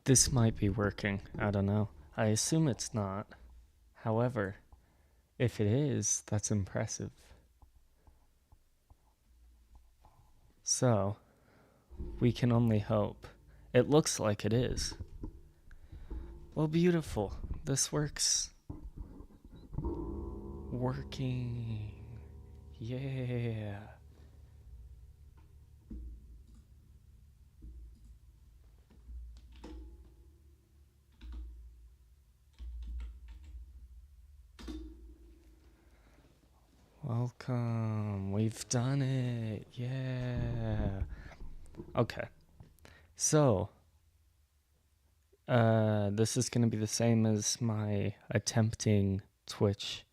This might be working. I don't know. I assume it's not. However, if it is, that's impressive. So, we can only hope. It looks like it is. Well, beautiful. This works. Working. Yeah. Welcome. We've done it. Yeah. Okay. So, this is going to be the same as my attempting Twitch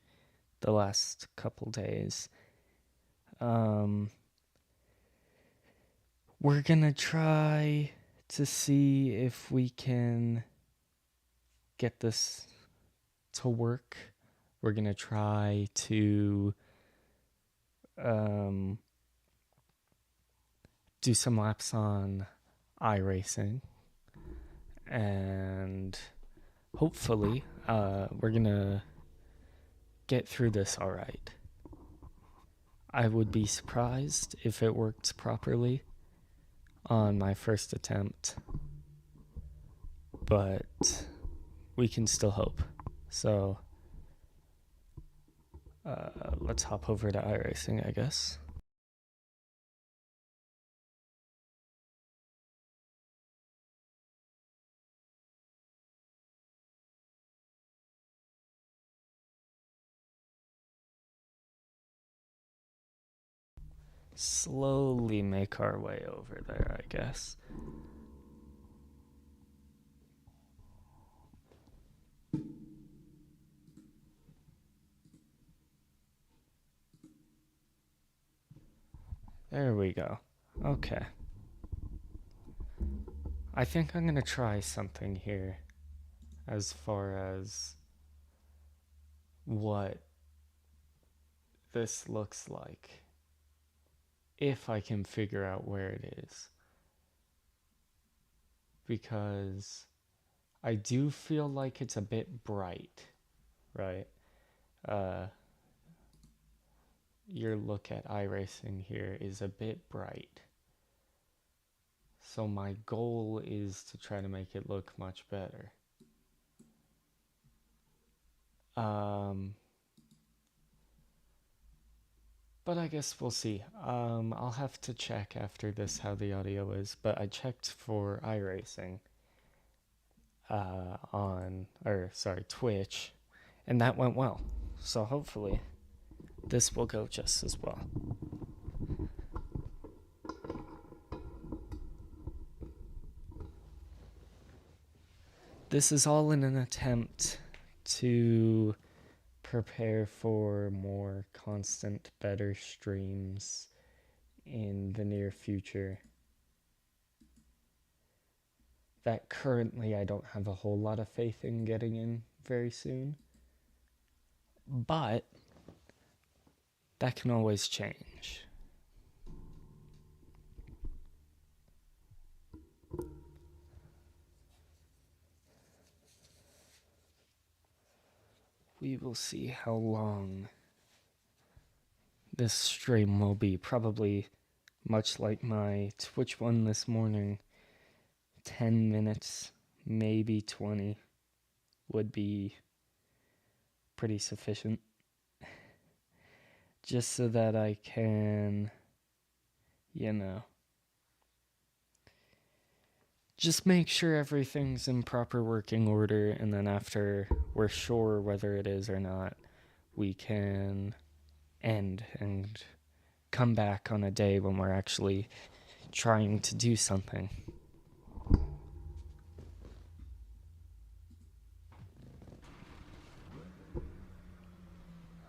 the last couple days. We're going to try to see if we can get this to work. We're going to try to do some laps on iRacing, and hopefully we're going to get through this all right. I would be surprised if it worked properly on my first attempt, but we can still hope. So let's hop over to iRacing, I guess. Slowly make our way over there, I guess. There we go. Okay. I think I'm gonna try something here as far as what this looks like, if I can figure out where it is. Because I do feel like it's a bit bright, right? Uh, your look at iRacing here is a bit bright. So my goal is to try to make it look much better. But I guess we'll see. I'll have to check after this how the audio is, but I checked for iRacing Twitch, and that went well. So hopefully this will go just as well. This is all in an attempt to prepare for more constant, better streams in the near future. That currently I don't have a whole lot of faith in getting in very soon. But that can always change. We will see how long this stream will be. Probably much like my Twitch one this morning, 10 minutes, maybe 20 would be pretty sufficient. Just so that I can, just make sure everything's in proper working order, and then after we're sure whether it is or not, we can end and come back on a day when we're actually trying to do something.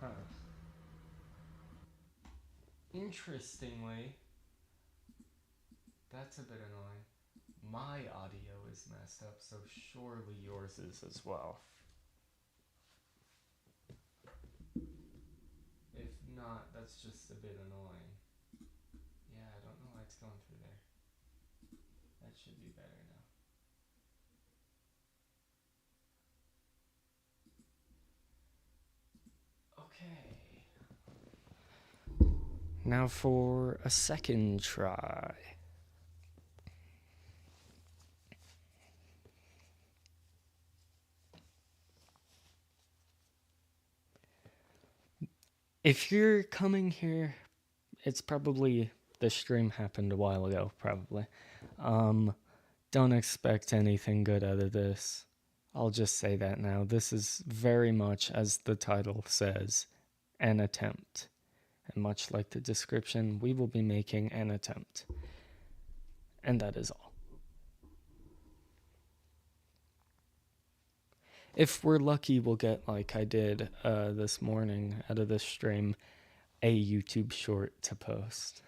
Huh. Interestingly, that's a bit annoying. My audio is messed up, so surely yours is as well. If not, that's just a bit annoying. Yeah, I don't know why it's going through there. That should be better now. Now for a second try. If you're coming here, it's probably the stream happened a while ago, probably. Don't expect anything good out of this. I'll just say that now. This is very much, as the title says, an attempt. And much like the description, we will be making an attempt. And that is all. If we're lucky, we'll get, like I did this morning out of this stream, a YouTube short to post.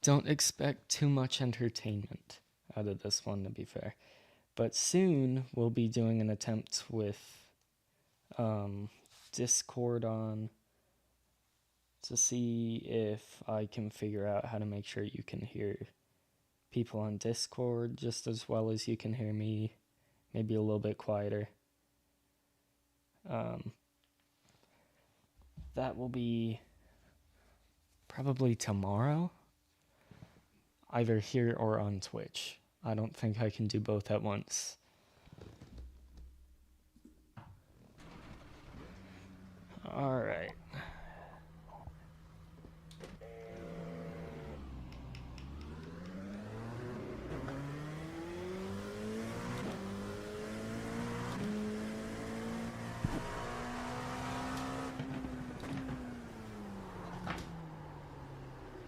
Don't expect too much entertainment out of this one, to be fair. But soon we'll be doing an attempt with Discord on to see if I can figure out how to make sure you can hear people on Discord just as well as you can hear me, maybe a little bit quieter. That will be probably tomorrow, either here or on Twitch. I don't think I can do both at once. All right.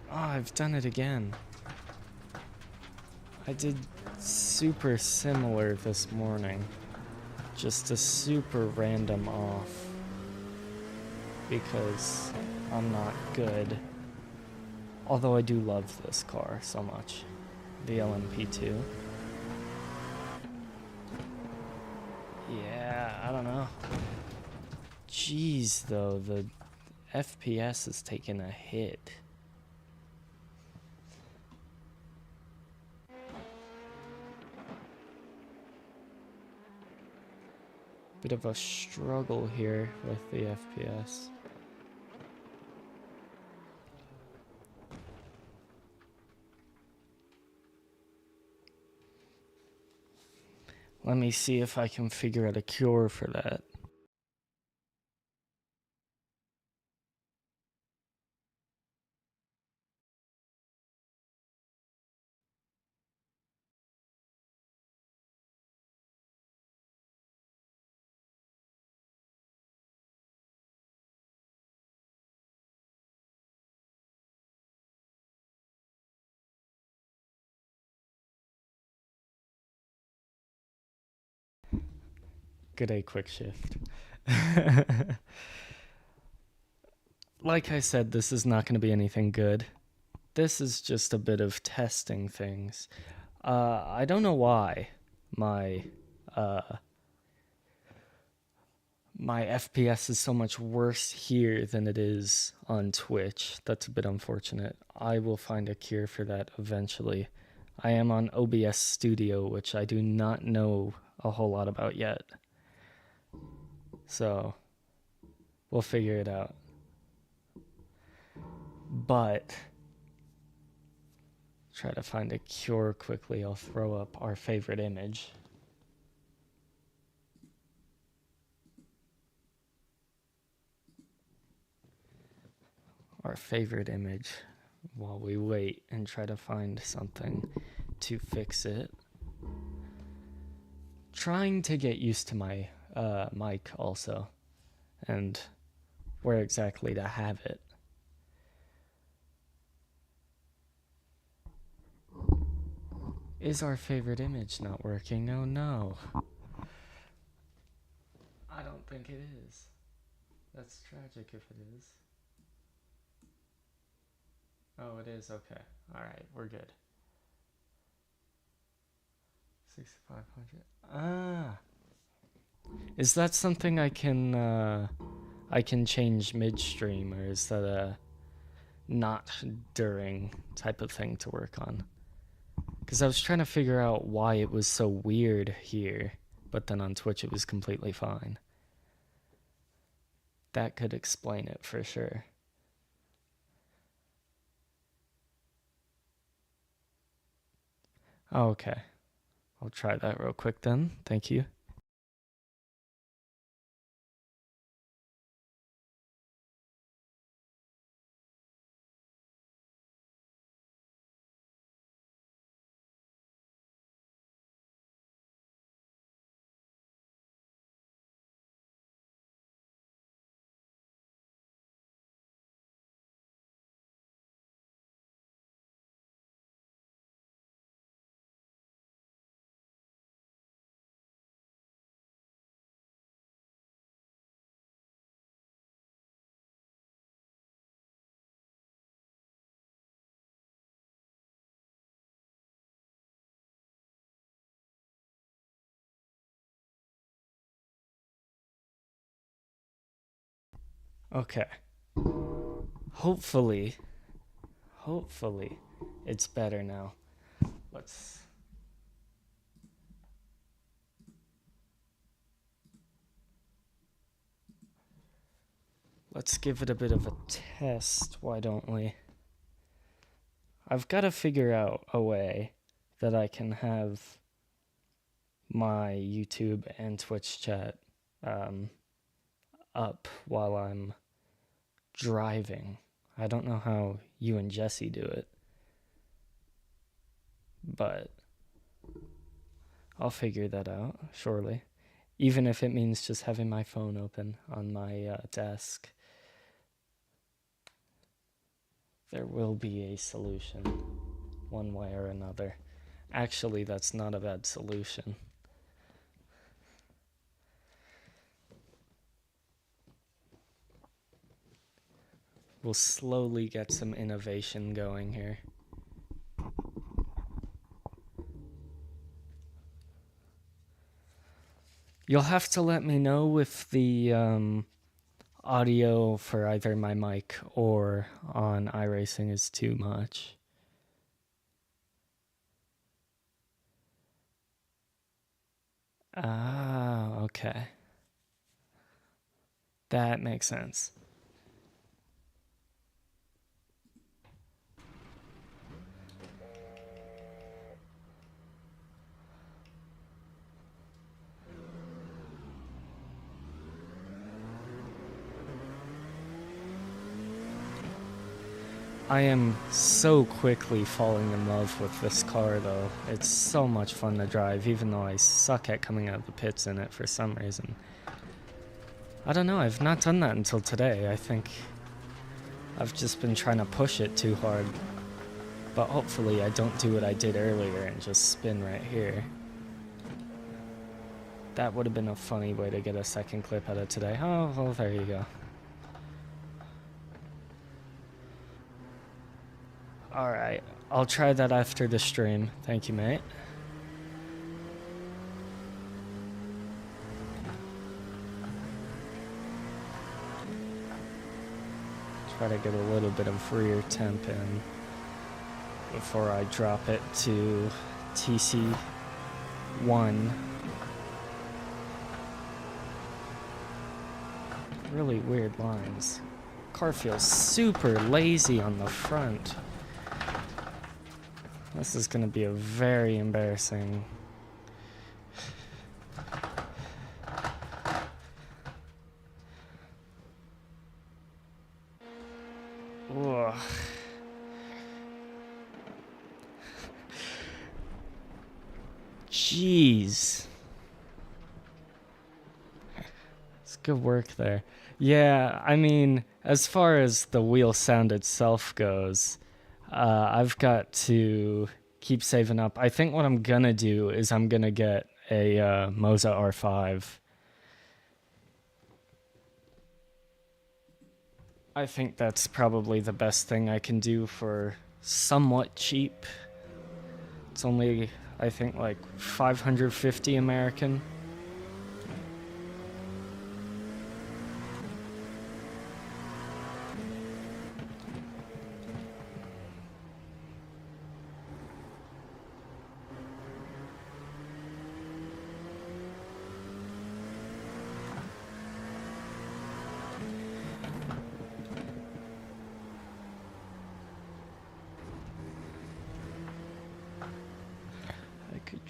Oh, I've done it again. I did super similar this morning. Just a super random off. Because I'm not good. Although I do love this car so much. The LMP2. Yeah, I don't know. Jeez, though, the FPS has taken a hit. Bit of a struggle here with the FPS. Let me see if I can figure out a cure for that. Good day, quick shift. Like I said, this is not going to be anything good. This is just a bit of testing things. I don't know why my FPS is so much worse here than it is on Twitch. That's a bit unfortunate. I will find a cure for that eventually. I am on OBS Studio, which I do not know a whole lot about yet. So, we'll figure it out. But, try to find a cure quickly. I'll throw up our favorite image. Our favorite image while we wait and try to find something to fix it. Trying to get used to my mic also, and where exactly to have it. Is our favorite image not working? Oh no. I don't think it is. That's tragic if it is. Oh, it is? Okay. Alright, we're good. 6500. Ah. Is that something I can change midstream, or is that not during type of thing to work on. Because I was trying to figure out why it was so weird here, but then on Twitch it was completely fine. That could explain it for sure. Oh, okay. I'll try that real quick then. Thank you. Okay. Hopefully it's better now. Let's give it a bit of a test, why don't we? I've got to figure out a way that I can have my YouTube and Twitch chat up while I'm driving. I don't know how you and Jesse do it, but I'll figure that out, surely. Even if it means just having my phone open on my desk. There will be a solution, one way or another. Actually, that's not a bad solution. We'll slowly get some innovation going here. You'll have to let me know if the audio for either my mic or on iRacing is too much. Ah, okay. That makes sense. I am so quickly falling in love with this car, though. It's so much fun to drive, even though I suck at coming out of the pits in it for some reason. I don't know, I've not done that until today. I think I've just been trying to push it too hard. But hopefully I don't do what I did earlier and just spin right here. That would have been a funny way to get a second clip out of today. Oh, well, there you go. Alright, I'll try that after the stream. Thank you, mate. Try to get a little bit of rear temp in before I drop it to TC1. Really weird lines. Car feels super lazy on the front. This is going to be a very embarrassing. Ugh. Jeez. It's good work there. Yeah, I mean, as far as the wheel sound itself goes, I've got to keep saving up. I think what I'm gonna do is I'm gonna get a Moza R5. I think that's probably the best thing I can do for somewhat cheap. It's only, I think, like 550 American.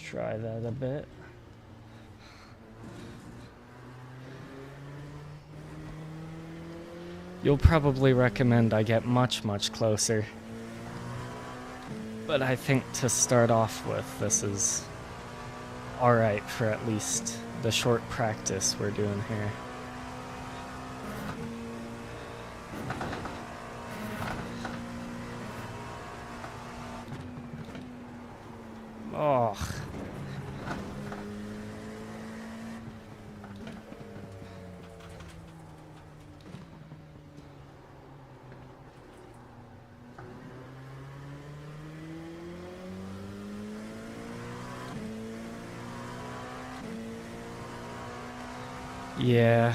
try that a bit. You'll probably recommend I get much, much closer. But I think to start off with, this is alright for at least the short practice we're doing here. Oh. Yeah.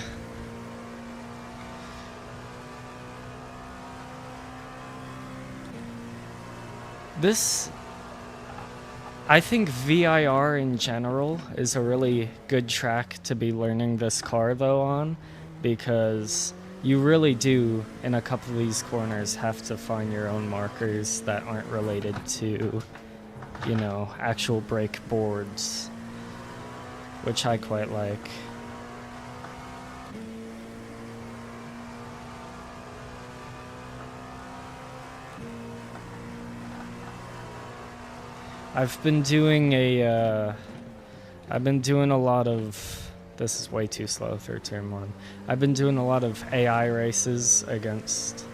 I think VIR in general is a really good track to be learning this car though on, because you really do, in a couple of these corners, have to find your own markers that aren't related to, you know, actual brake boards, which I quite like. I've been doing a lot of, this is way too slow through turn one. I've been doing a lot of AI races against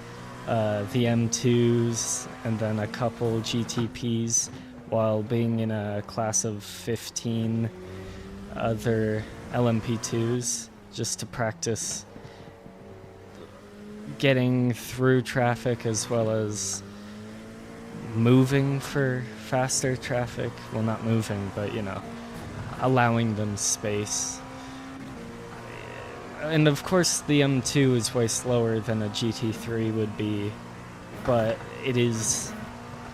the M2s and then a couple GTPs while being in a class of 15 other LMP2s just to practice getting through traffic as well as moving for faster traffic. Well, not moving, but, you know, allowing them space. And of course the M2 is way slower than a GT3 would be, but it is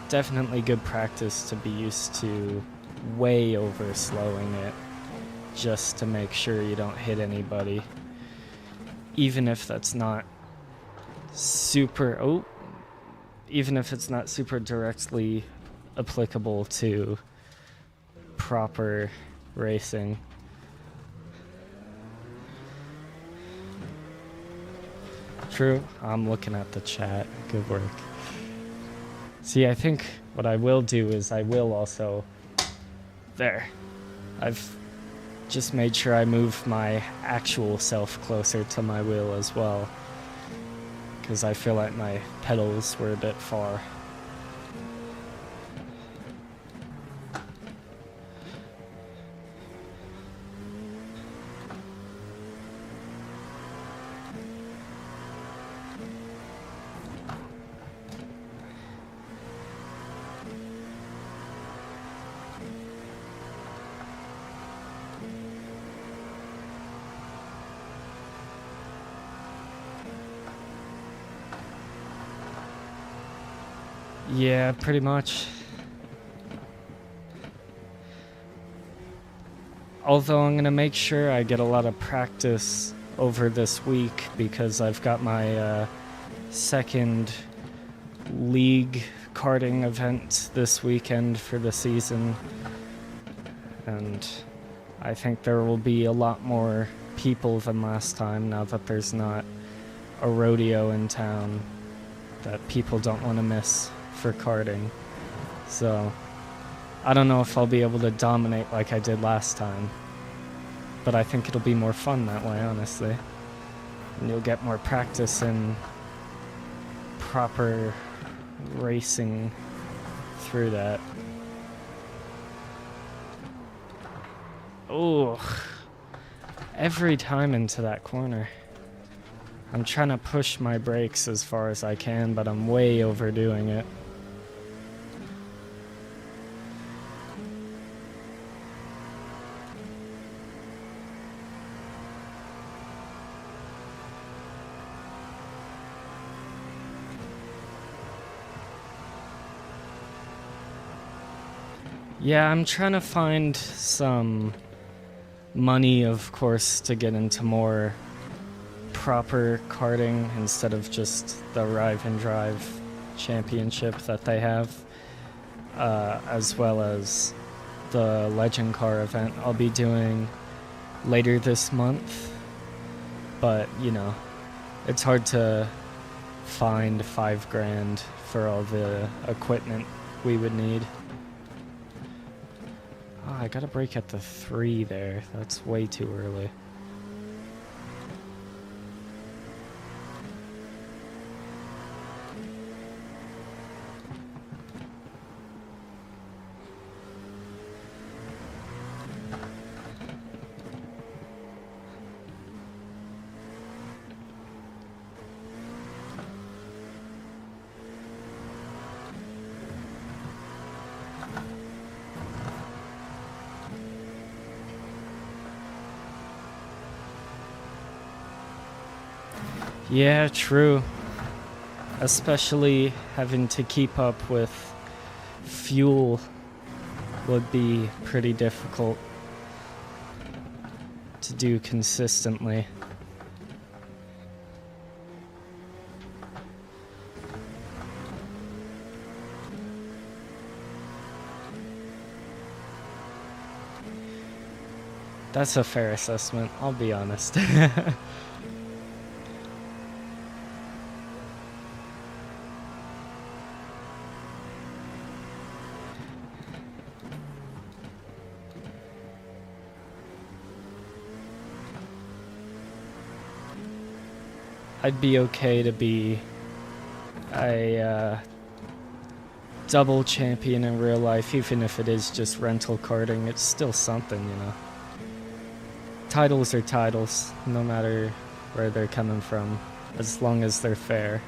definitely good practice to be used to way over slowing it just to make sure you don't hit anybody, even if that's not super even if it's not super directly applicable to proper racing. True, I'm looking at the chat. Good work. See, I think what I will do is I will also... There. I've just made sure I move my actual self closer to my wheel as well, because I feel like my pedals were a bit far. Yeah, pretty much. Although I'm going to make sure I get a lot of practice over this week because I've got my second league karting event this weekend for the season. And I think there will be a lot more people than last time now that there's not a rodeo in town that people don't want to miss for karting. So I don't know if I'll be able to dominate like I did last time, but I think it'll be more fun that way, honestly. And you'll get more practice in proper racing through that. Oh, every time into that corner. I'm trying to push my brakes as far as I can, but I'm way overdoing it. Yeah, I'm trying to find some money, of course, to get into more proper karting instead of just the Rive and Drive championship that they have, as well as the Legend Car event I'll be doing later this month. But, you know, it's hard to find $5,000 for all the equipment we would need. Oh, I gotta brake at the 3 there. That's way too early. Yeah, true. Especially having to keep up with fuel would be pretty difficult to do consistently. That's a fair assessment, I'll be honest. I'd be okay to be a double champion in real life, even if it is just rental karting. It's still something, you know. Titles are titles, no matter where they're coming from, as long as they're fair.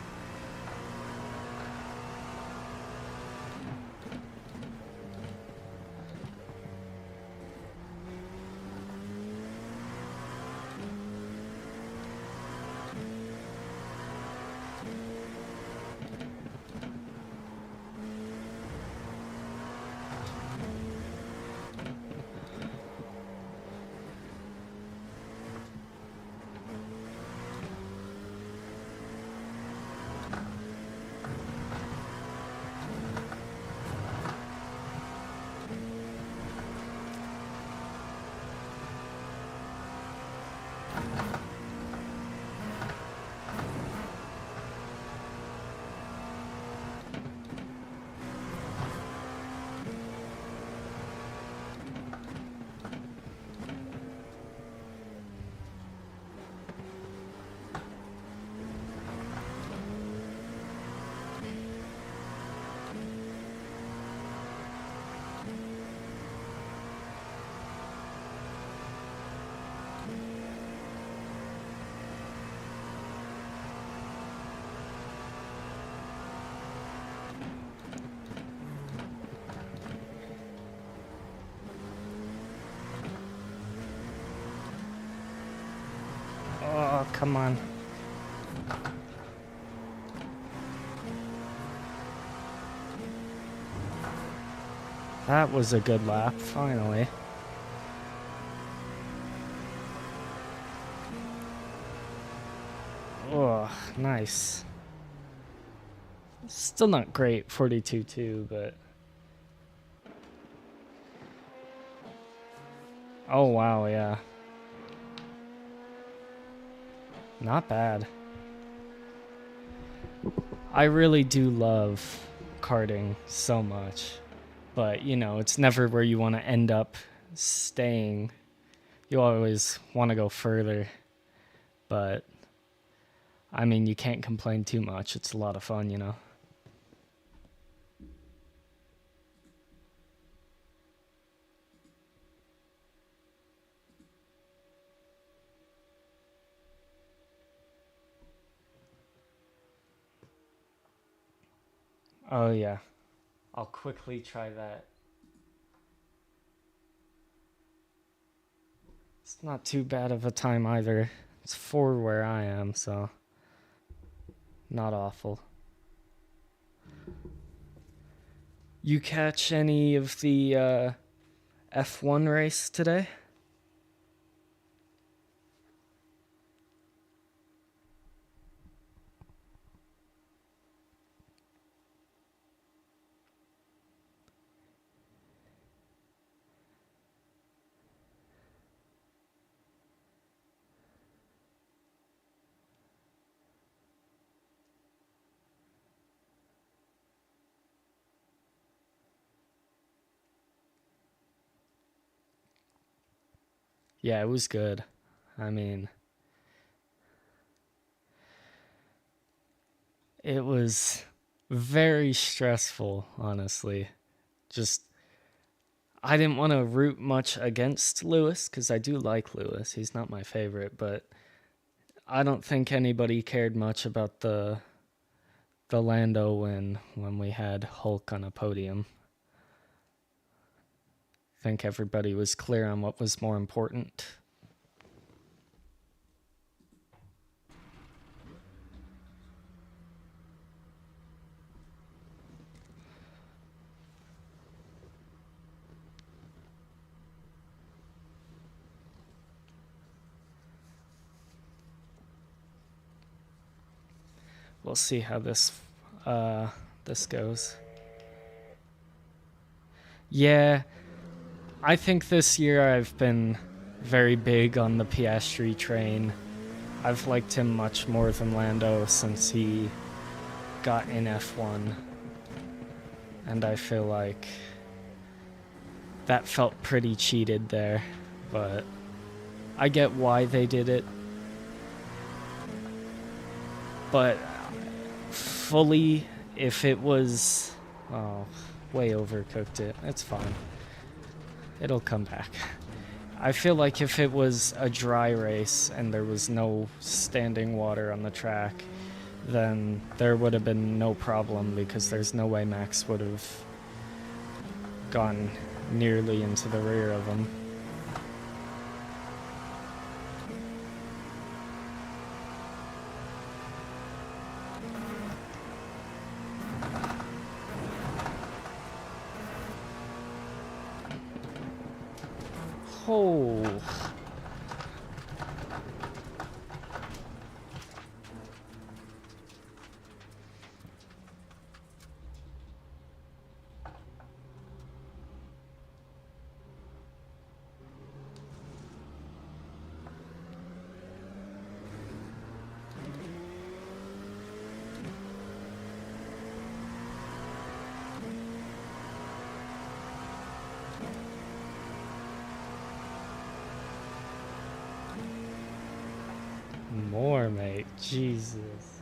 Oh, come on. That was a good lap, finally. Oh, nice. Still not great, 42.2, but... Oh, wow, yeah. Not bad. I really do love karting so much. But, you know, it's never where you want to end up staying. You always want to go further. But, I mean, you can't complain too much. It's a lot of fun, you know? Oh, yeah. I'll quickly try that. It's not too bad of a time either. It's 4 where I am, so not awful. You catch any of the F1 race today? Yeah, it was good. I mean, it was very stressful, honestly. Just, I didn't want to root much against Lewis because I do like Lewis. He's not my favorite, but I don't think anybody cared much about the Lando win when we had Hulk on a podium. I think everybody was clear on what was more important. We'll see how this goes. Yeah, I think this year I've been very big on the Piastri train. I've liked him much more than Lando since he got in F1. And I feel like that felt pretty cheated there, but I get why they did it. But fully, if it was... Oh, way overcooked it. It's fine. It'll come back. I feel like if it was a dry race and there was no standing water on the track, then there would have been no problem because there's no way Max would have gone nearly into the rear of him. Oh. More, mate. Jesus.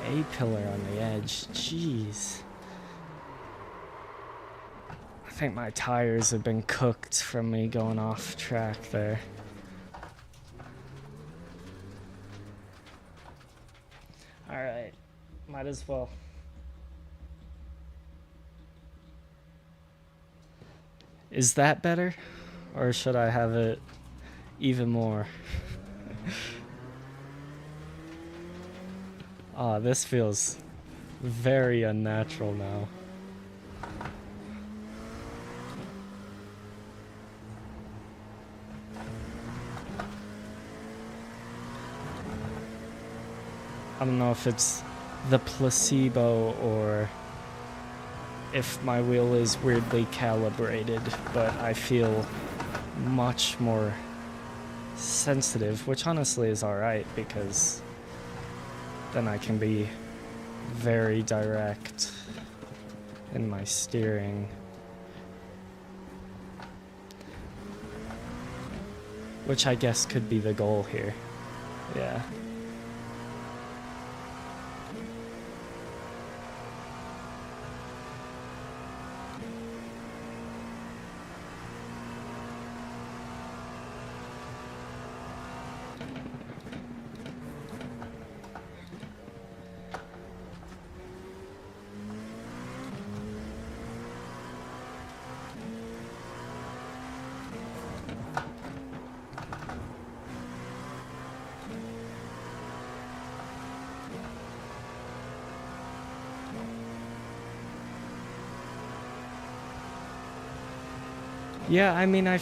A-pillar on the edge. Jeez. I think my tires have been cooked from me going off track there. Alright. Might as well. Is that better? Or should I have it even more? Ah, this feels very unnatural now. I don't know if it's the placebo or if my wheel is weirdly calibrated, but I feel much more sensitive, which honestly is alright because then I can be very direct in my steering. Which I guess could be the goal here. Yeah. Yeah, I mean, I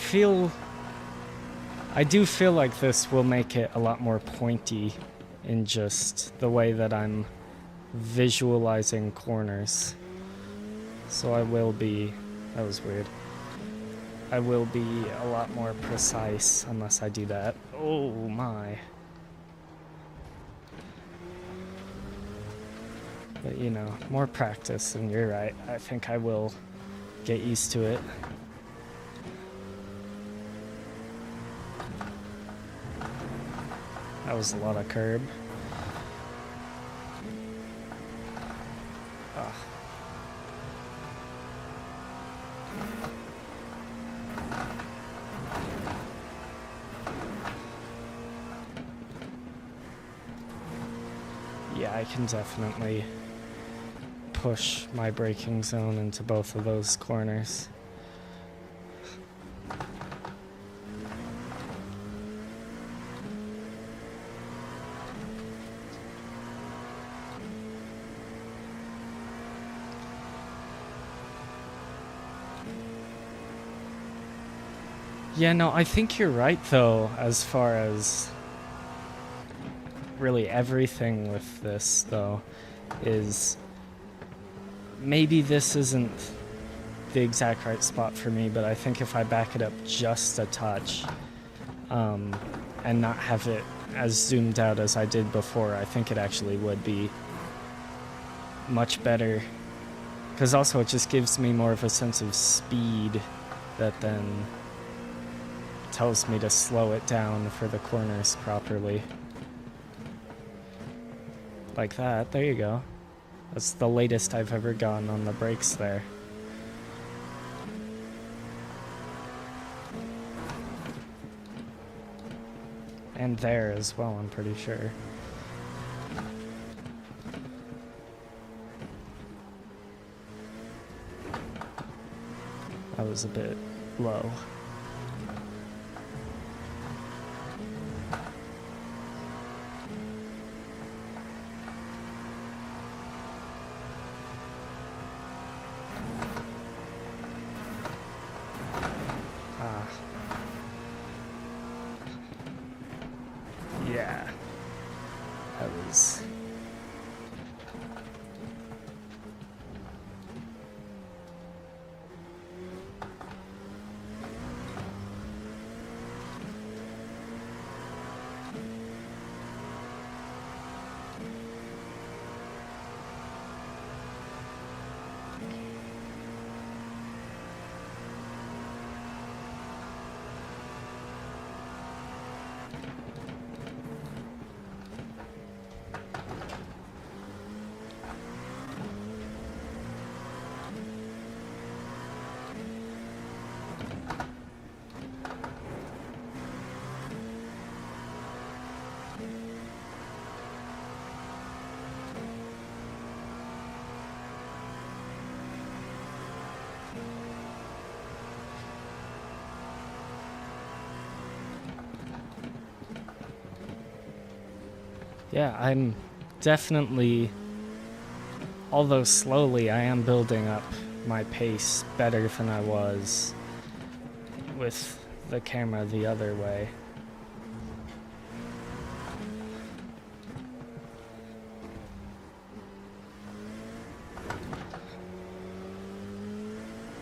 do feel like this will make it a lot more pointy in just the way that I'm visualizing corners. So that was weird. I will be a lot more precise unless I do that. Oh my. But you know, more practice, and you're right. I think I will get used to it. That was a lot of curb. Ugh. Yeah, I can definitely push my braking zone into both of those corners. Yeah, no, I think you're right though, as far as really everything with this though, is maybe this isn't the exact right spot for me, but I think if I back it up just a touch, and not have it as zoomed out as I did before, I think it actually would be much better. Because also it just gives me more of a sense of speed that then tells me to slow it down for the corners properly. Like that, there you go. That's the latest I've ever gone on the brakes there. And there as well, I'm pretty sure. That was a bit low. Yeah. That was... Yeah, I'm definitely, although slowly, I am building up my pace better than I was with the camera the other way.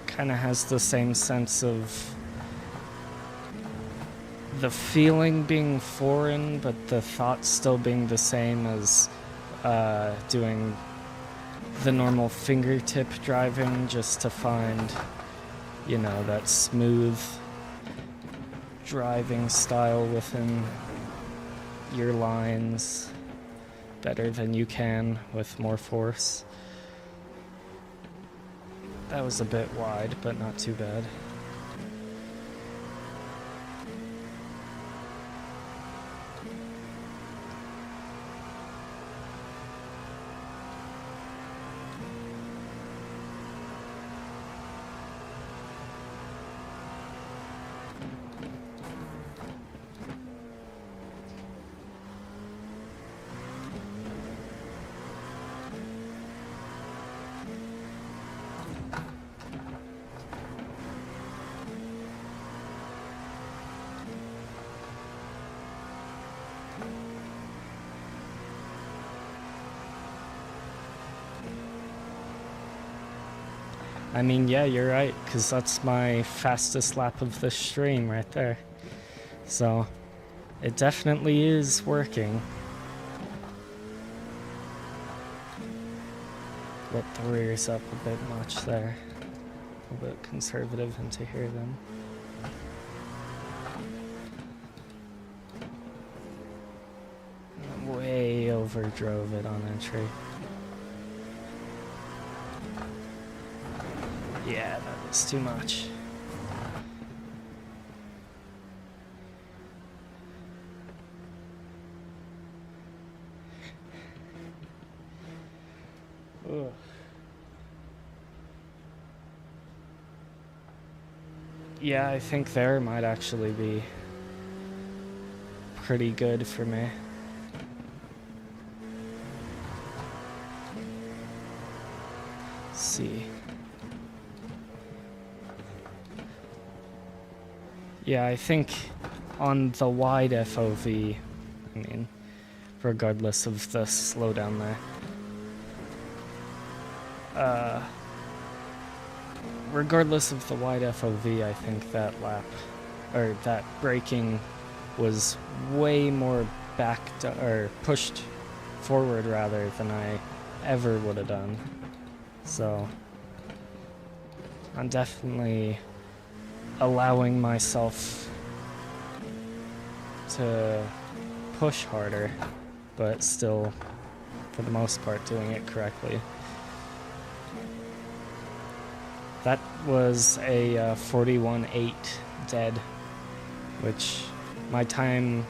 Kind of has the same sense of the feeling being foreign, but the thought still being the same as doing the normal fingertip driving, just to find, you know, that smooth driving style within your lines better than you can with more force. That was a bit wide, but not too bad. I mean, yeah, you're right, because that's my fastest lap of the stream right there. So, it definitely is working. Lit the rears up a bit much there. A little bit conservative into here then. Way overdrove it on entry. Yeah, that was too much. Ugh. Yeah, I think there might actually be pretty good for me. Let's see. Yeah, I think on the wide FOV, I mean, regardless of the slowdown there, regardless of the wide FOV, I think that lap, or that braking was way more backed, or pushed forward rather than I ever would have done. So, I'm definitely allowing myself to push harder, but still, for the most part, doing it correctly. That was a 41.8 dead, which my time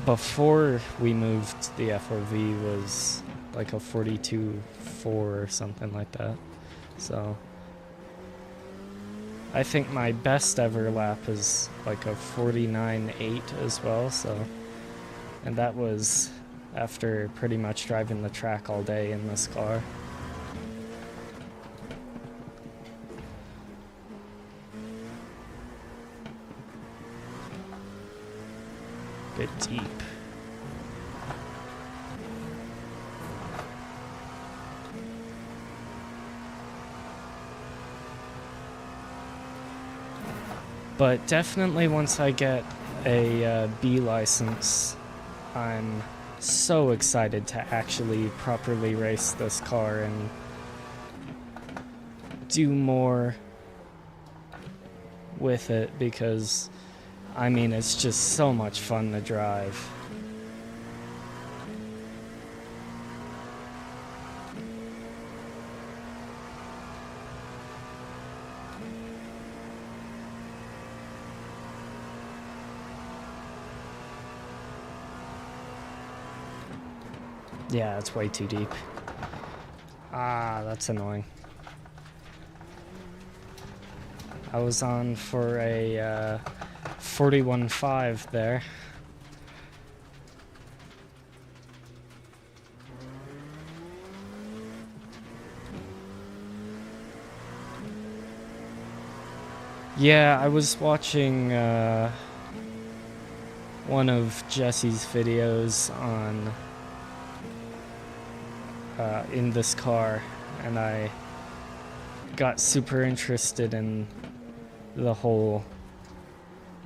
before we moved the FOV was like a 42.4 or something like that. So I think my best ever lap is like a 49.8 as well. So, and that was after pretty much driving the track all day in this car. Bit deep. But definitely once I get a B license, I'm so excited to actually properly race this car and do more with it, because I mean, it's just so much fun to drive. Yeah, it's way too deep. Ah, that's annoying. I was on for a 41.5 there. Yeah, I was watching one of Jesse's videos on in this car, and I got super interested in the whole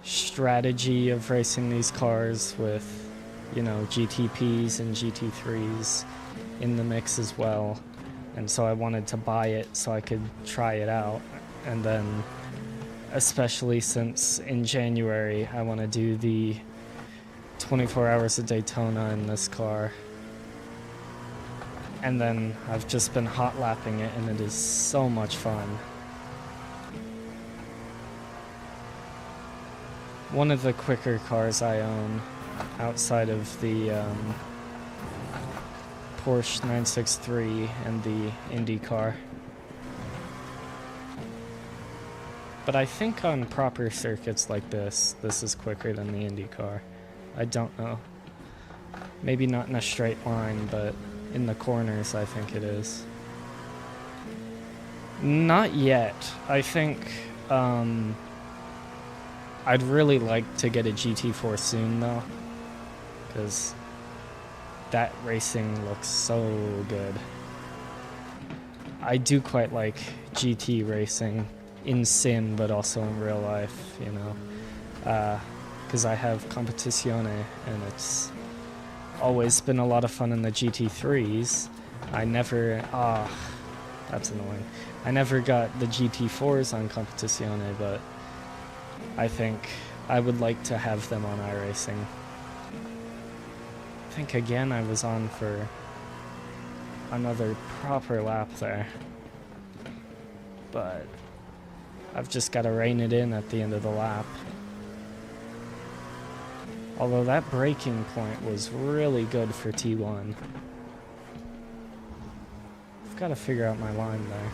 strategy of racing these cars with, you know, GTPs and GT3s in the mix as well. And so I wanted to buy it so I could try it out. And then, especially since in January I want to do the 24 hours of Daytona in this car. And then I've just been hot lapping it, and it is so much fun. One of the quicker cars I own outside of the Porsche 963 and the Indy car. But I think on proper circuits like this is quicker than the Indy car. I don't know. Maybe not in a straight line, but in the corners I think it is. Not yet. I think I'd really like to get a GT4 soon though, because that racing looks so good. I do quite like GT racing in sim, but also in real life, you know. Because I have Competizione, and it's always been a lot of fun in the GT3s. I never... that's annoying. I never got the GT4s on Competizione, but I think I would like to have them on iRacing. I think again I was on for another proper lap there. But I've just got to rein it in at the end of the lap. Although that braking point was really good for T1. I've got to figure out my line there.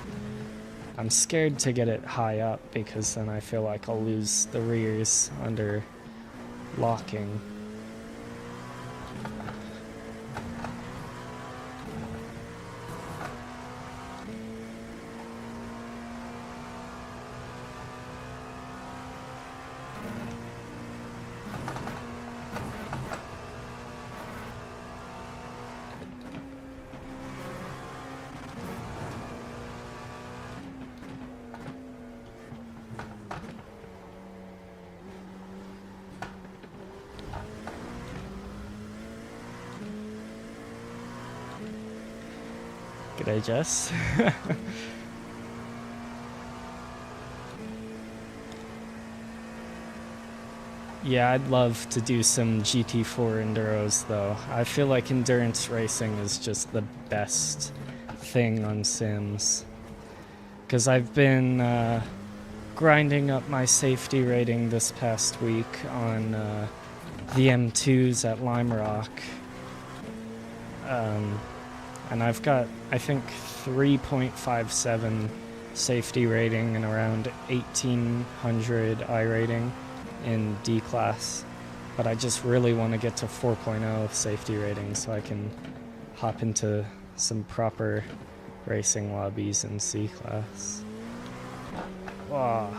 I'm scared to get it high up because then I feel like I'll lose the rears under locking. G'day, Jess. Yeah, I'd love to do some GT4 Enduros, though. I feel like endurance racing is just the best thing on Sims. Because I've been grinding up my safety rating this past week on the M2s at Lime Rock. And I've got, I think, 3.57 safety rating and around 1800 I rating in D class. But I just really want to get to 4.0 safety rating so I can hop into some proper racing lobbies in C class. Wow.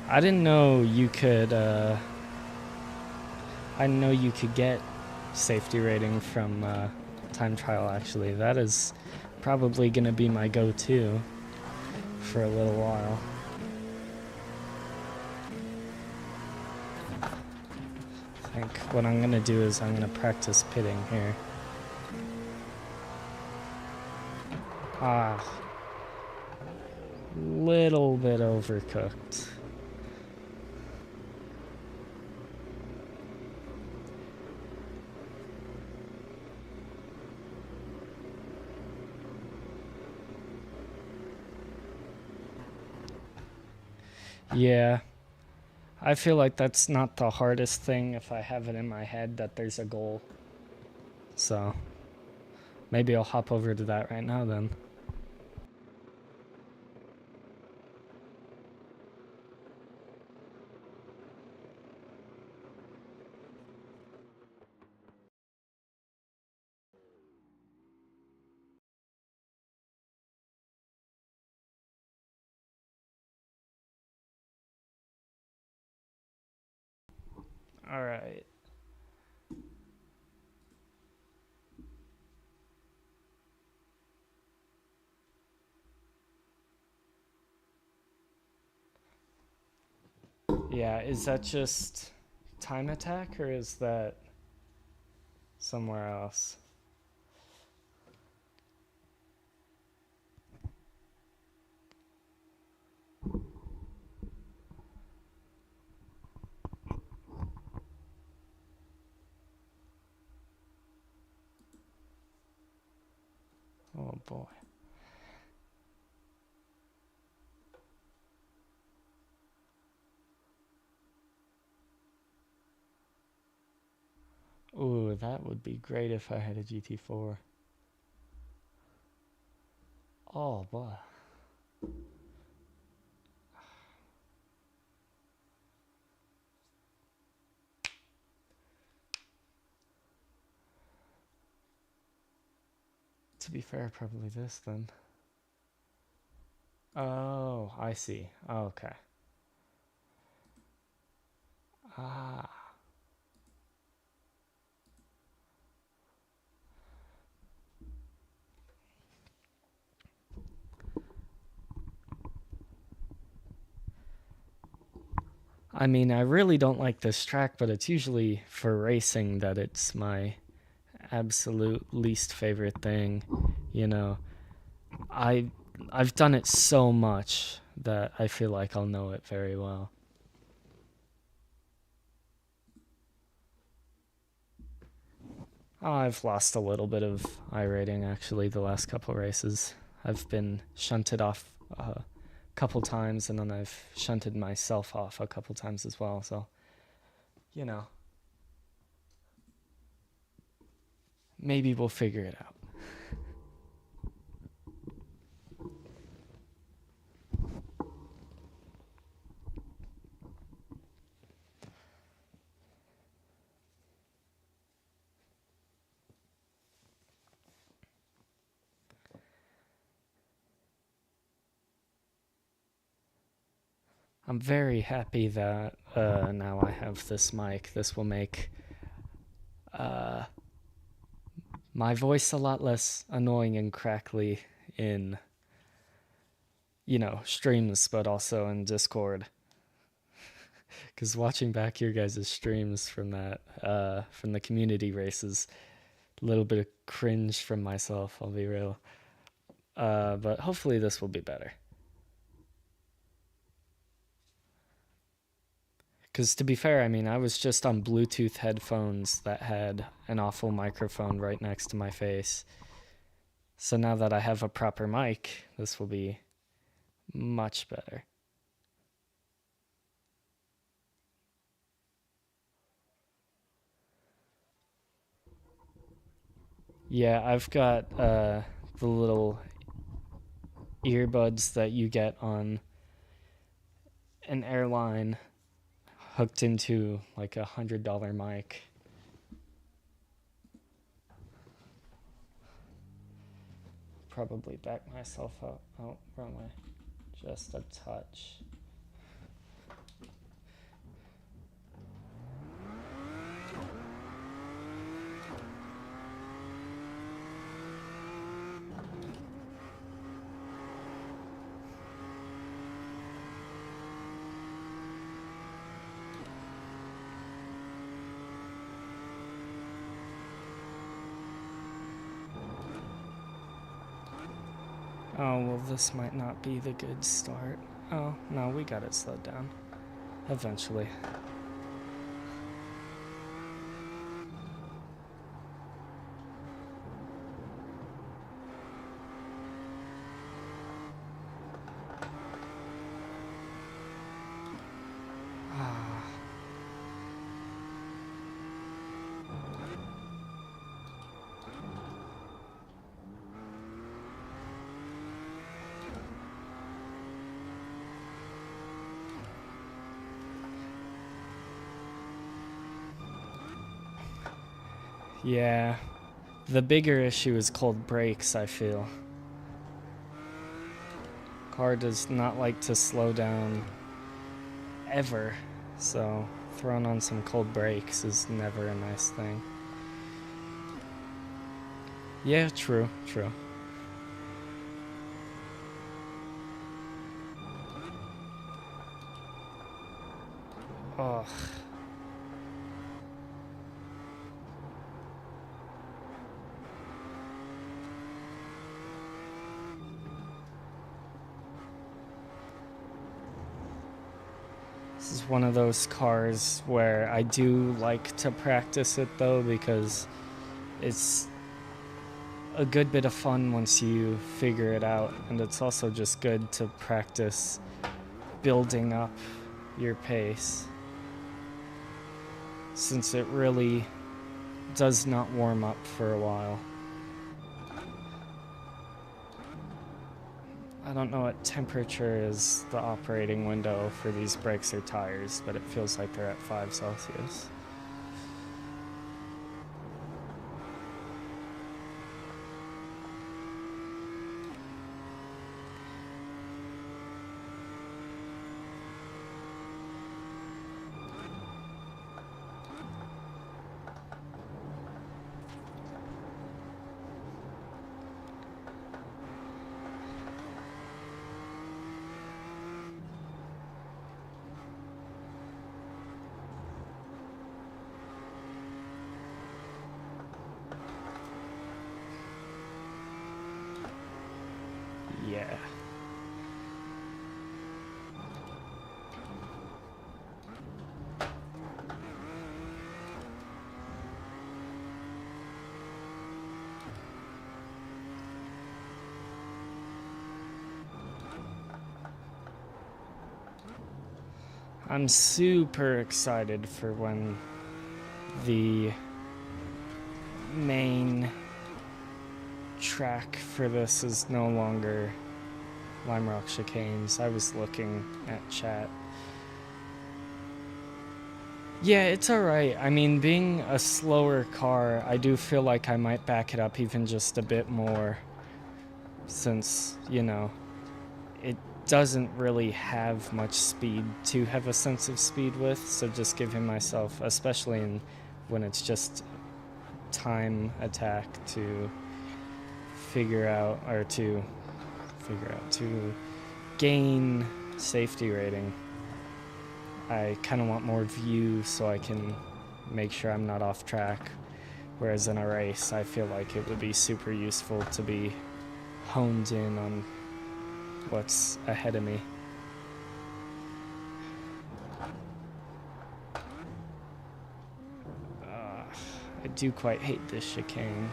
I didn't know you could, I didn't know you could get safety rating from time trial, actually. That is probably going to be my go-to for a little while. I think what I'm going to do is I'm going to practice pitting here. Little bit overcooked. Yeah, I feel like that's not the hardest thing if I have it in my head that there's a goal. So, maybe I'll hop over to that right now then. Alright. Yeah, is that just time attack or is that somewhere else? Oh boy. Ooh, that would be great if I had a GT4. Oh boy. To be fair, probably this then. Oh, I see. Okay. Ah. I mean, I really don't like this track, but it's usually for racing that it's my absolute least favorite thing. You know, I I've done it so much that I feel like I'll know it very well. Oh, I've lost a little bit of iRating actually the last couple races. I've been shunted off a couple times, and then I've shunted myself off a couple times as well. So, you know, maybe we'll figure it out. I'm very happy that now I have this mic. This will make uh, my voice a lot less annoying and crackly in, streams, but also in Discord. Because watching back your guys' streams from from the community races, a little bit of cringe from myself, I'll be real. But hopefully this will be better. Because to be fair, I mean, I was just on Bluetooth headphones that had an awful microphone right next to my face. So now that I have a proper mic, this will be much better. Yeah, I've got the little earbuds that you get on an airline hooked into like $100 mic. Probably back myself up. Oh, wrong way. Just a touch. Oh, well, this might not be the good start. Oh, no, we got it slowed down. Eventually. Yeah, the bigger issue is cold brakes, I feel. Car does not like to slow down ever, so throwing on some cold brakes is never a nice thing. Yeah, true. Ugh. This is one of those cars where I do like to practice it though, because it's a good bit of fun once you figure it out, and it's also just good to practice building up your pace, since it really does not warm up for a while. I don't know what temperature is the operating window for these brakes or tires, but it feels like they're at 5 Celsius. Yeah. I'm super excited for when the main track for this is no longer Lime Rock Chicanes. I was looking at chat. Yeah, it's alright. I mean, being a slower car, I do feel like I might back it up even just a bit more, since, you know, it doesn't really have much speed to have a sense of speed with, so just giving myself, especially when it's just time attack, to to gain safety rating. I kind of want more view so I can make sure I'm not off track, whereas in a race I feel like it would be super useful to be honed in on what's ahead of me. I do quite hate this chicane.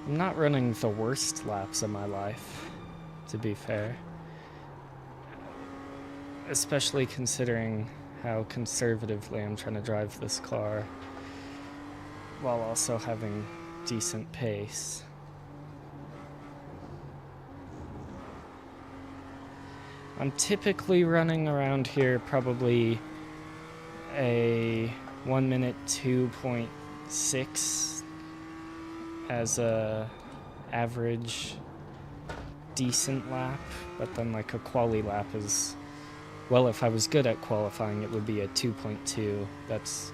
I'm not running the worst laps of my life, to be fair. Especially considering how conservatively I'm trying to drive this car, while also having decent pace. I'm typically running around here probably a 1 minute 2.6 as a average decent lap, but then like a quali lap is, well, if I was good at qualifying it would be a 2.2. That's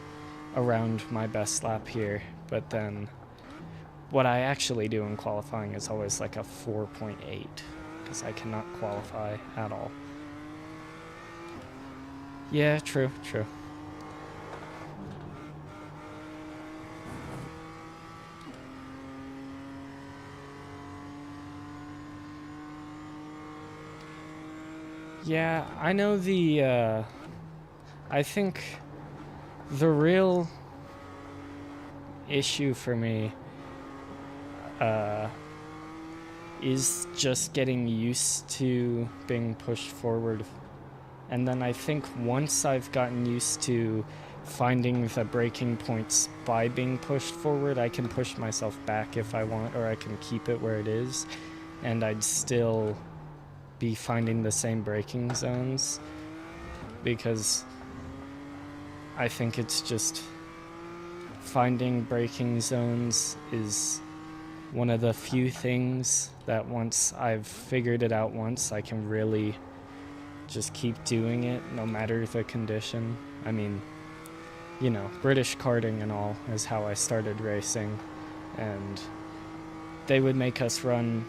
around my best lap here, but then what I actually do in qualifying is always like a 4.8, because I cannot qualify at all. Yeah, true. Yeah, I know I think the real issue for me is just getting used to being pushed forward. And then I think once I've gotten used to finding the braking points by being pushed forward, I can push myself back if I want, or I can keep it where it is, and I'd still be finding the same braking zones, because I think it's just finding braking zones is one of the few things that once I've figured it out once, I can really just keep doing it no matter the condition. I mean, you know, British karting and all is how I started racing, and they would make us run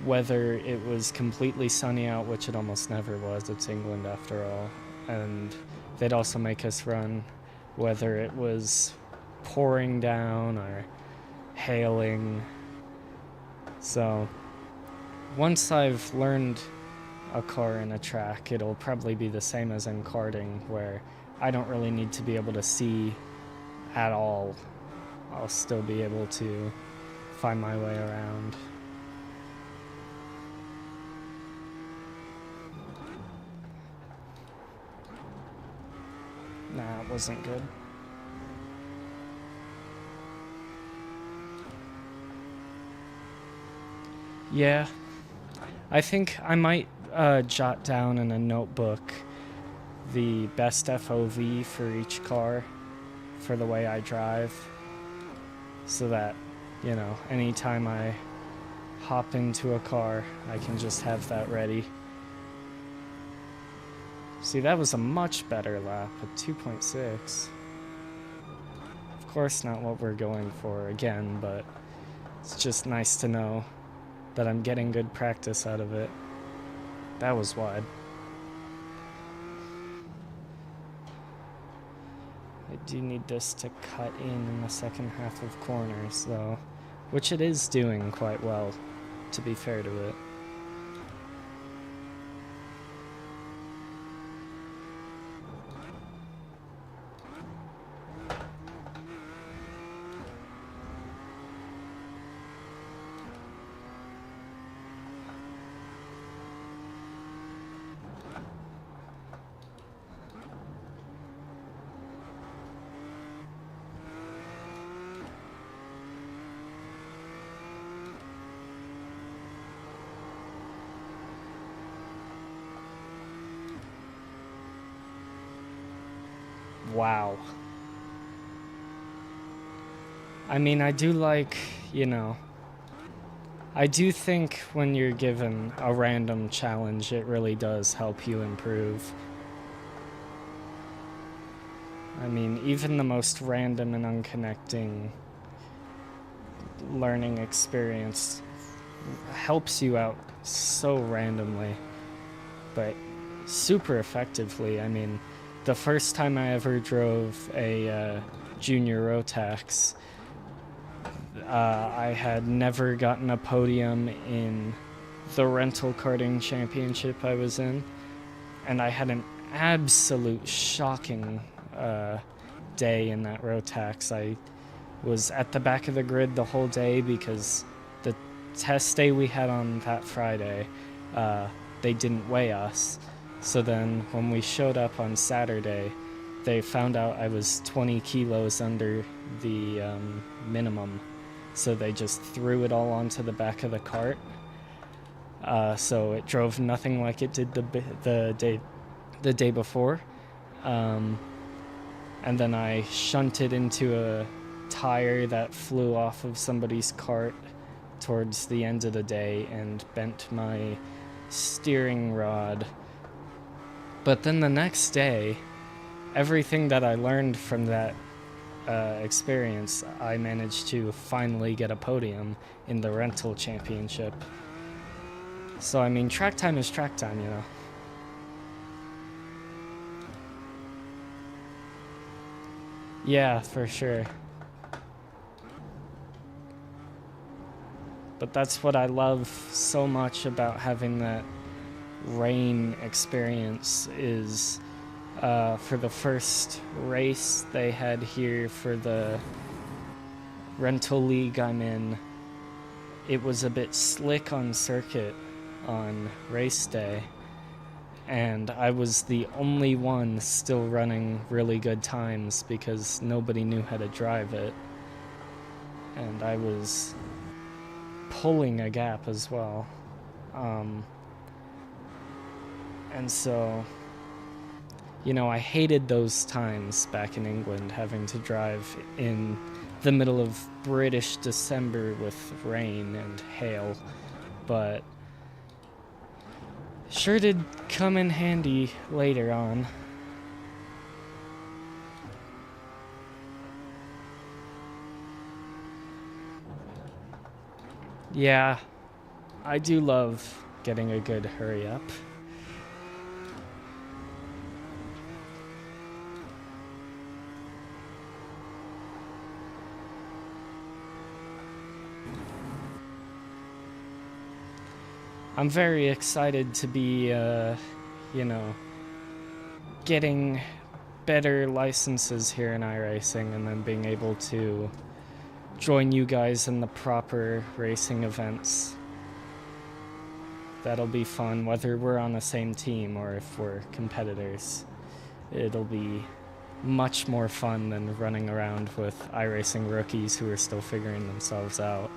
whether it was completely sunny out, which it almost never was, it's England after all, and they'd also make us run whether it was pouring down or hailing, So once I've learned a car in a track, it'll probably be the same as in karting, where I don't really need to be able to see at all. I'll still be able to find my way around. Nah, it wasn't good. Yeah, I think I might jot down in a notebook the best FOV for each car for the way I drive, so that, you know, anytime I hop into a car, I can just have that ready. See, that was a much better lap at 2.6. Of course, not what we're going for again, but it's just nice to know that I'm getting good practice out of it. That was wide. I do need this to cut in the second half of corners, though, which it is doing quite well, to be fair to it. Wow. I mean, I do like, you know, I do think when you're given a random challenge, it really does help you improve. I mean, even the most random and unconnecting learning experience helps you out so randomly, but super effectively. I mean, the first time I ever drove a junior Rotax, I had never gotten a podium in the rental karting championship I was in, and I had an absolute shocking day in that Rotax. I was at the back of the grid the whole day because the test day we had on that Friday, they didn't weigh us. So then when we showed up on Saturday, they found out I was 20 kilos under the minimum. So they just threw it all onto the back of the cart. So it drove nothing like it did the day before. And then I shunted into a tire that flew off of somebody's cart towards the end of the day and bent my steering rod. But then the next day, everything that I learned from that experience, I managed to finally get a podium in the rental championship. So, I mean, track time is track time, you know. Yeah, for sure. But that's what I love so much about having that rain experience is for the first race they had here for the rental league I'm in, it was a bit slick on circuit on race day, and I was the only one still running really good times because nobody knew how to drive it, and I was pulling a gap as well. And so, you know, I hated those times back in England, having to drive in the middle of British December with rain and hail, but sure did come in handy later on. Yeah, I do love getting a good hurry up. I'm very excited to be, getting better licenses here in iRacing and then being able to join you guys in the proper racing events. That'll be fun, whether we're on the same team or if we're competitors. It'll be much more fun than running around with iRacing rookies who are still figuring themselves out.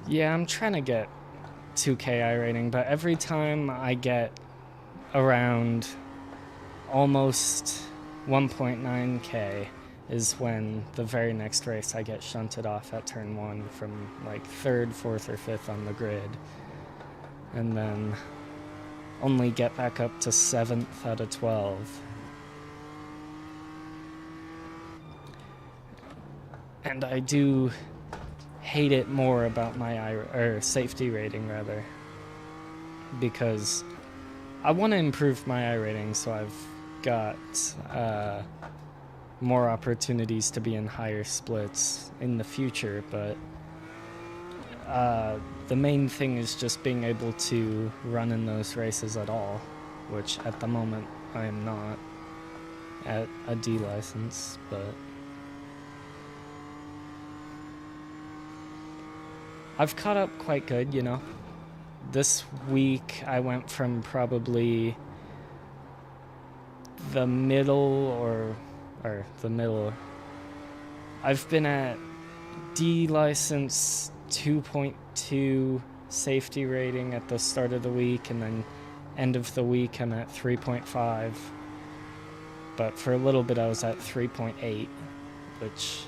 Yeah, I'm trying to get 2K iRating, but every time I get around almost 1.9K is when the very next race I get shunted off at turn 1 from like 3rd, 4th, or 5th on the grid. And then only get back up to 7th out of 12. And I do hate it more about my safety rating, rather, because I want to improve my iRating so I've got more opportunities to be in higher splits in the future, but the main thing is just being able to run in those races at all, which at the moment I am not at a D license, but I've caught up quite good, you know. This week I went from probably the middle. I've been at D license 2.2 safety rating at the start of the week, and then end of the week I'm at 3.5. But for a little bit I was at 3.8, which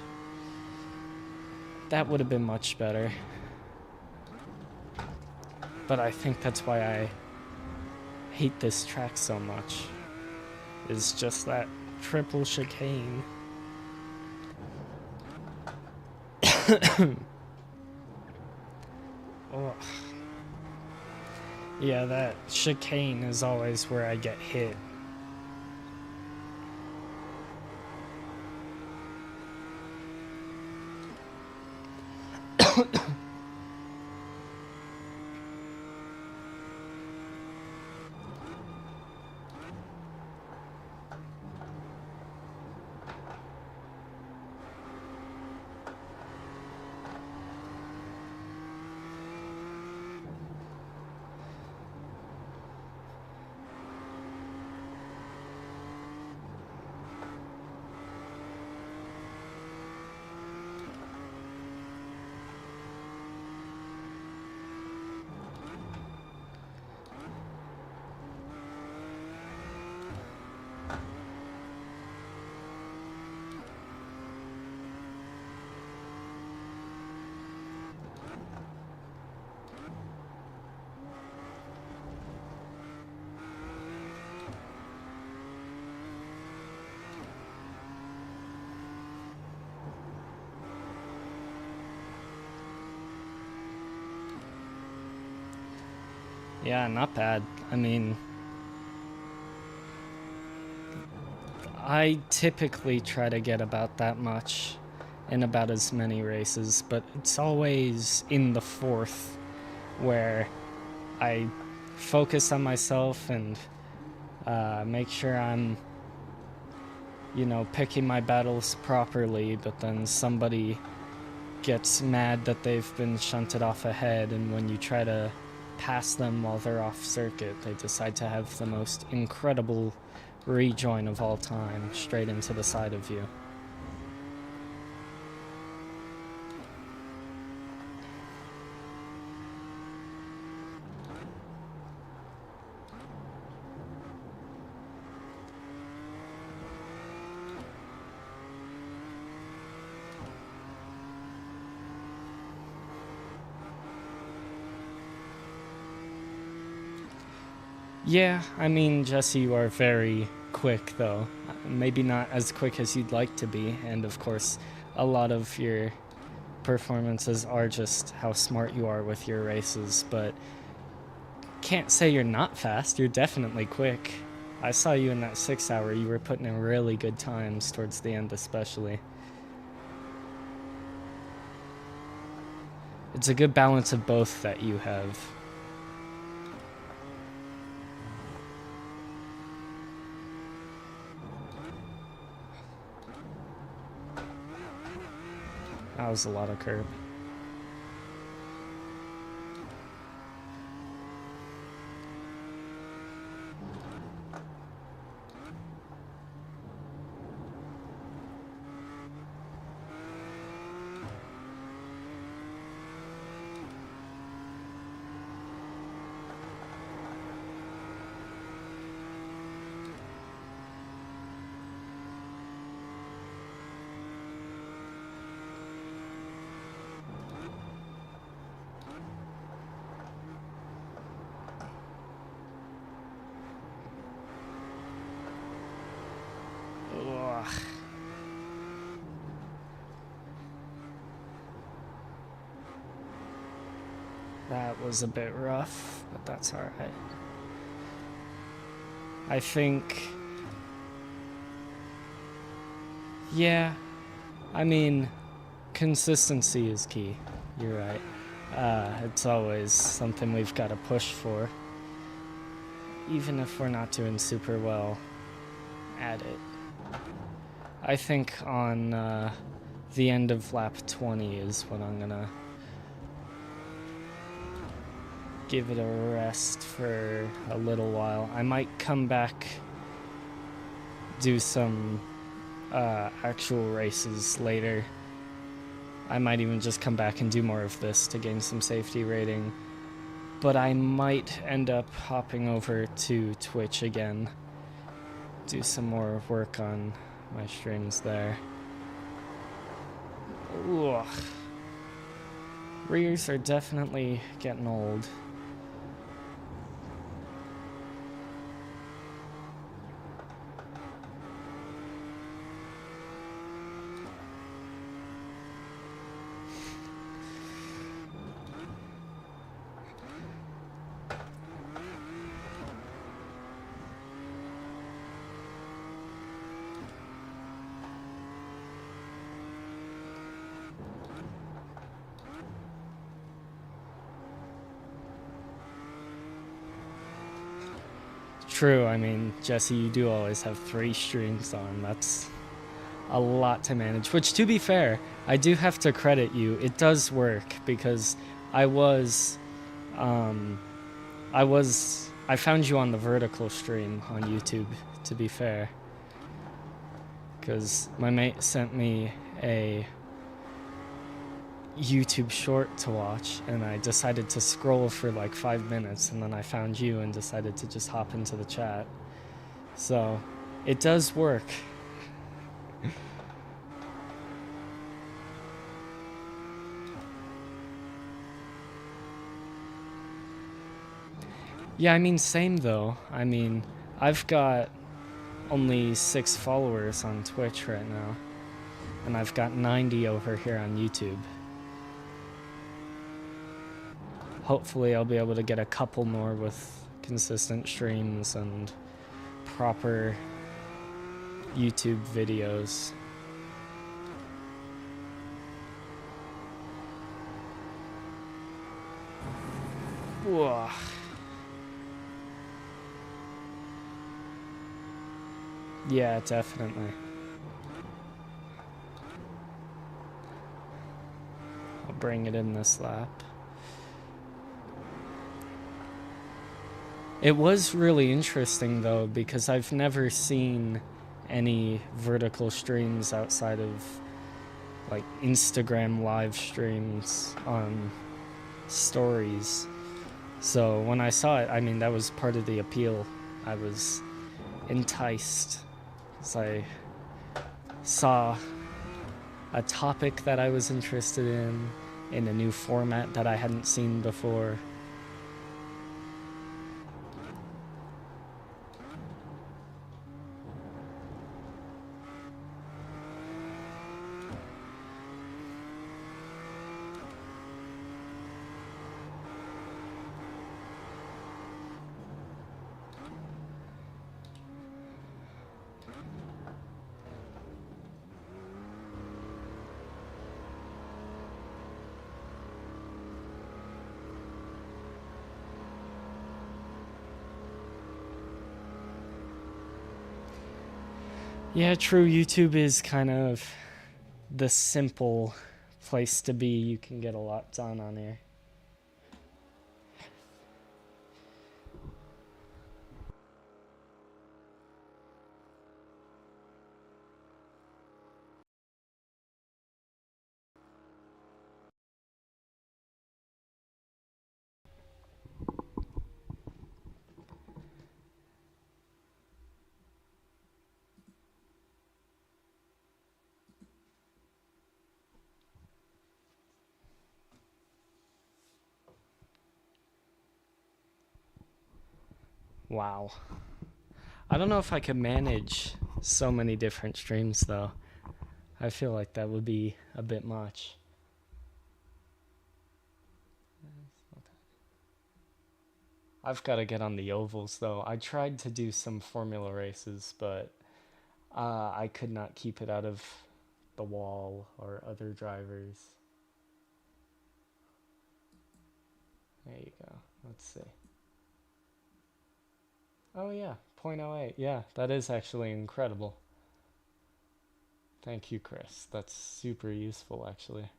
that would have been much better. But I think that's why I hate this track so much. Is just that triple chicane. Oh. Yeah, that chicane is always where I get hit. Yeah, not bad. I mean, I typically try to get about that much in about as many races, but it's always in the 4th where I focus on myself and make sure I'm, picking my battles properly, but then somebody gets mad that they've been shunted off ahead, and when you try to pass them while they're off circuit, they decide to have the most incredible rejoin of all time straight into the side of you. Yeah, I mean, Jesse, you are very quick, though. Maybe not as quick as you'd like to be, and of course, a lot of your performances are just how smart you are with your races, but can't say you're not fast. You're definitely quick. I saw you in that 6 hour. You were putting in really good times towards the end, especially. It's a good balance of both that you have. That was a lot of curb. Ugh. That was a bit rough, but that's alright. I think... Yeah, I mean, consistency is key. You're right. It's always something we've got to push for, even if we're not doing super well at it. I think on the end of lap 20 is when I'm gonna give it a rest for a little while. I might come back, do some actual races later. I might even just come back and do more of this to gain some safety rating. But I might end up hopping over to Twitch again, do some more work on my streams there. Ugh. Rears are definitely getting old. True, I mean, Jesse, you do always have 3 streams on. That's a lot to manage, which, to be fair, I do have to credit you. It does work, because I found you on the vertical stream on YouTube, to be fair, because my mate sent me a YouTube short to watch, and I decided to scroll for like 5 minutes, and then I found you and decided to just hop into the chat. So it does work. Yeah, I mean, same though. I mean, I've got only 6 followers on Twitch right now, and I've got 90 over here on YouTube. Hopefully I'll be able to get a couple more with consistent streams and proper YouTube videos. Ugh. Yeah, definitely. I'll bring it in this lap. It was really interesting though, because I've never seen any vertical streams outside of like Instagram live streams on stories. So when I saw it, I mean, that was part of the appeal. I was enticed as I saw a topic that I was interested in a new format that I hadn't seen before. Yeah, true. YouTube is kind of the simple place to be. You can get a lot done on here. Wow. I don't know if I could manage so many different streams though. I feel like that would be a bit much. I've got to get on the ovals though. I tried to do some formula races, but I could not keep it out of the wall or other drivers. There you go. Let's see. Oh yeah, 0.08. Yeah, that is actually incredible. Thank you, Chris. That's super useful actually.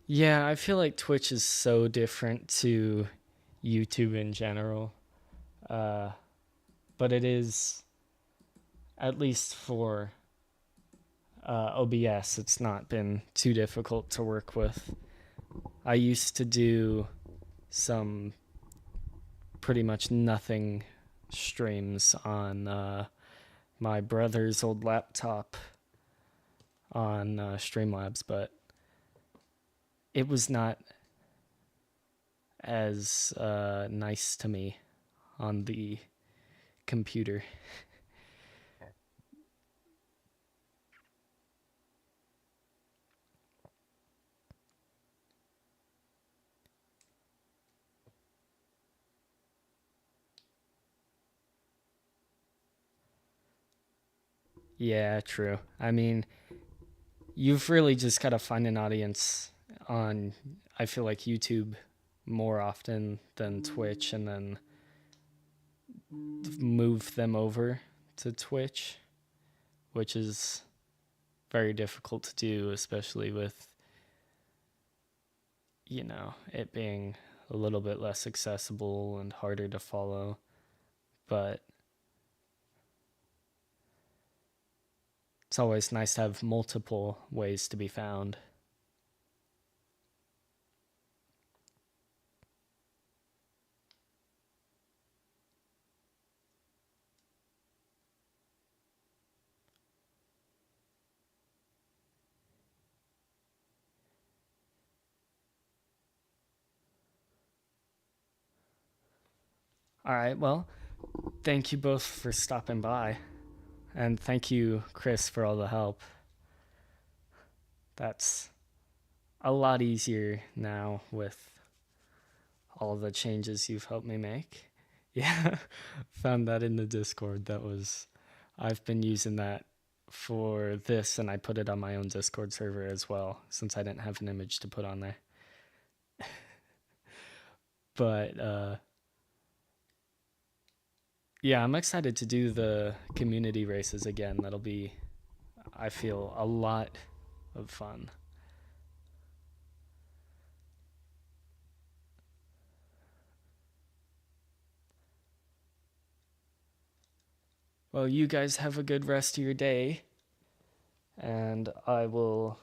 Yeah, I feel like Twitch is so different to YouTube in general. Uh, but it is, at least for OBS, it's not been too difficult to work with. I used to do some pretty much nothing streams on my brother's old laptop on Streamlabs, but it was not as nice to me on the computer. Yeah, true. I mean, you've really just got to find an audience on, I feel like, YouTube more often than Twitch, and then move them over to Twitch, which is very difficult to do, especially with, it being a little bit less accessible and harder to follow. But it's always nice to have multiple ways to be found. All right, well, thank you both for stopping by. And thank you, Chris, for all the help. That's a lot easier now with all the changes you've helped me make. Yeah, found that in the Discord. I've been using that for this, and I put it on my own Discord server as well, since I didn't have an image to put on there. But yeah, I'm excited to do the community races again. That'll be, I feel, a lot of fun. Well, you guys have a good rest of your day, and I will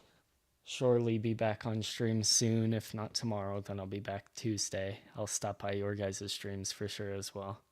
surely be back on stream soon. If not tomorrow, then I'll be back Tuesday. I'll stop by your guys' streams for sure as well.